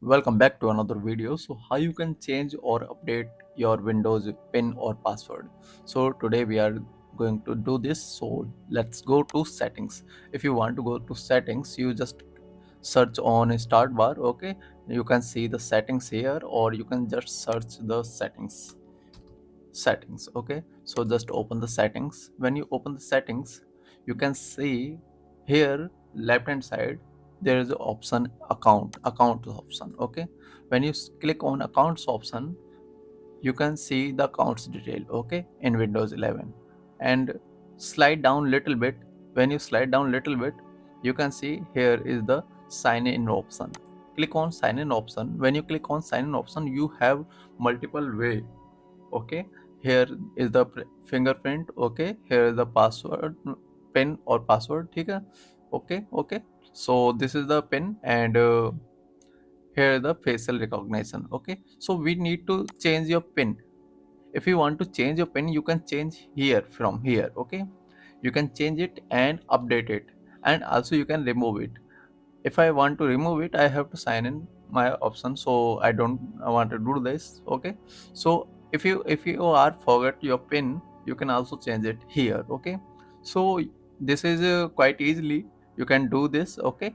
Welcome back to another video. So how you can change or update your Windows PIN or password. So today we are going to do this. So let's go to settings. If you want to go to settings, you just search on start bar. Okay, you can see the settings here, or you can just search the settings. Okay, so just open the settings. When you open the settings, you can see here left hand side there is the option account option. Okay, when you click on accounts option, you can see the accounts detail. Okay, in Windows 11, and slide down little bit. When you slide down little bit, you can see here is the sign in option. Click on sign in option. When you click on sign in option, you have multiple way. Okay, here is the fingerprint. Okay, here is the password, pin or password. Okay, okay, so this is the pin, and here is the facial recognition. Okay, so we need to change your pin. If you want to change your pin, you can change here from here. Okay, you can change it and update it, and also you can remove it. If I want to remove it, I have to sign in my option, so I don't want to do this. Okay, so if you are forget your pin, you can also change it here. Okay, so this is quite easily you can do this. Okay,